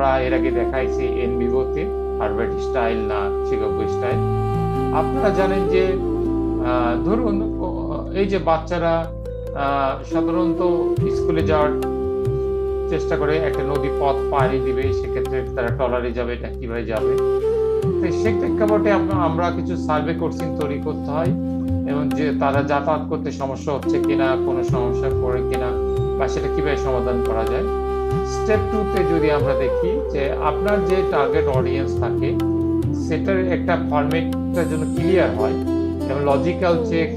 আমরা এর আগে দেখাইছি এনভিভোতে, হার্ভার্ড স্টাইল না শিকাগো স্টাইল। আপনারা জানেন যে ধরুন এই যে বাচ্চারা সাধারণত স্কুলে যাওয়ার চেষ্টা করে, একটা নদী পথ পাড়ি দিবে, সেক্ষেত্রে তারা ট্রলারে যাবে, এটা কিভাবে যাবে। তো সে প্রেক্ষাপটে আমরা কিছু সার্ভে কোশ্চেন তৈরি করতে হয়, এবং যে তারা যাতায়াত করতে সমস্যা হচ্ছে কিনা, কোনো সমস্যা পড়ে কিনা, বা সেটা কিভাবে সমাধান করা যায়। স্টেপ 2-তে যদি আমরা দেখি যে আপনার যে টার্গেট অডিয়েন্স থাকে সেটার একটা ফরম্যাটটার জন্য ক্লিয়ার হয়, এবং logical check,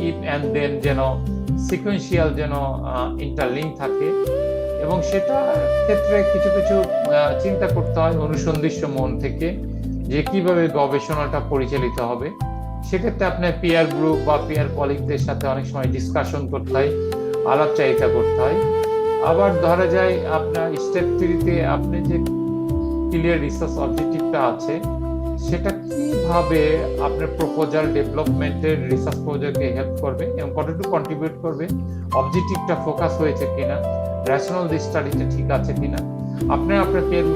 if and then যেন সিকোয়েন্সিয়াল যেন ইন্টারলিঙ্ক থাকে, এবং সেটা ক্ষেত্রে কিছু কিছু চিন্তা করতে হয় অনুসন্ধিৎস মন থেকে যে কিভাবে গবেষণাটা পরিচালিত হবে। সেক্ষেত্রে আপনার পিয়ার গ্রুপ বা পিয়ার কলিগদের সাথে অনেক সময় ডিসকাশন করতে হয়, আলাপচারিতা করতে হয়। আবার ধরা যায় আপনার স্টেপ 3-তে আপনি যে ক্লিয়ার রিসার্চ অবজেক্টিভটা আছে সেটা কিভাবে আপনার প্রপোজাল ডেভেলপমেন্টের রিসার্চ প্রজেক্টকে হেল্প করবে এবং কতটুকু কন্ট্রিবিউট করবে, অবজেক্টিভটা ফোকাস হয়েছে কিনা, রেশনাল স্টাডিটা ঠিক আছে কিনা, আপনি আপনার পিয়ার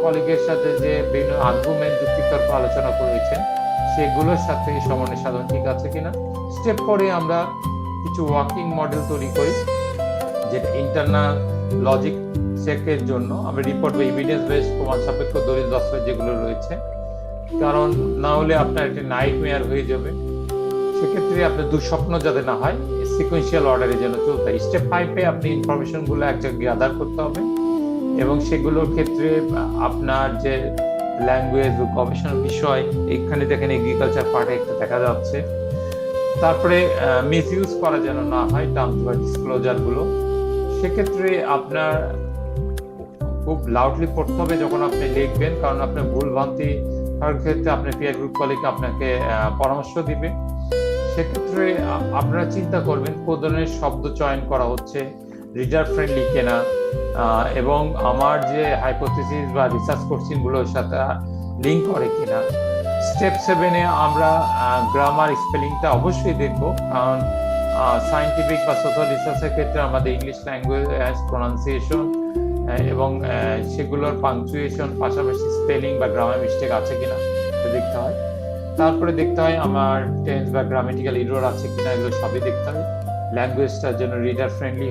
কলিগের সাথে যে বিভিন্ন আর্গুমেন্ট যুক্তিতর্ক আলোচনা করেছেন সেগুলোর সাথে সমন্বয় সাধন ঠিক আছে কিনা। স্টেপ 4-এ আমরা কিছু ওয়ার্কিং মডেল তৈরি করি, যেটা ইন্টারনাল লজিক চেকের জন্য আমরা রিপোর্ট বা এভিডেন্স বেস, প্রমাণ সাপেক্ষ দলিল দস্তাবেজ যেগুলো রয়েছে, কারণ না হলে আপনার একটি নাইট মেয়ার হয়ে যাবে। সেক্ষেত্রে আপনার দুঃস্বপ্ন যাতে না হয়, সিকোয়েন্সিয়াল অর্ডারে যেন চলতে হয়। স্টেপ 5-এ আপনি ইনফরমেশনগুলো এক জায়গায় গ্যাদার করতে হবে, এবং সেগুলোর ক্ষেত্রে আপনার যে ল্যাঙ্গুয়েজ ও গবেষণার বিষয়, এখানে দেখেন এগ্রিকালচার পার্টে একটা দেখা যাচ্ছে। তারপরে মিসইউজ করা যেন না হয় টার্মস বা ডিসক্লোজারগুলো। সেক্ষেত্রে আপনার খুব লাউডলি পড়তে হবে যখন আপনি লিখবেন, কারণ আপনার ভুল ভ্রান্তি ক্ষেত্রে আপনার পিয়ার গ্রুপ কলিগ আপনাকে পরামর্শ দিবে। সেক্ষেত্রে আপনারা চিন্তা করবেন কোন ধরনের শব্দ চয়ন করা হচ্ছে, রিডার ফ্রেন্ডলি কিনা, এবং আমার যে হাইপোথিসিস বা রিসার্চ কোশ্চেনগুলোর সাথে লিঙ্ক করে কিনা। স্টেপ 7-এ আমরা গ্রামার স্পেলিংটা অবশ্যই দেখব, কারণ সায়েন্টিফিক বা সোশ্যাল রিসার্চের ক্ষেত্রে আমাদের ইংলিশ ল্যাঙ্গুয়েজ প্রোনাউন্সিয়েশন এবং সেগুলোর পাংচুয়েশন, পাশাপাশি স্পেলিং বা গ্রামার মিস্টেক আছে কিনা দেখতে হয়। তারপরে দেখতে হয় আমার টেন্স বা গ্রামেটিক্যাল এরর আছে কিনা, এগুলো সবই দেখতে হয়। ল্যাঙ্গুয়েজটার জন্য রিডার ফ্রেন্ডলি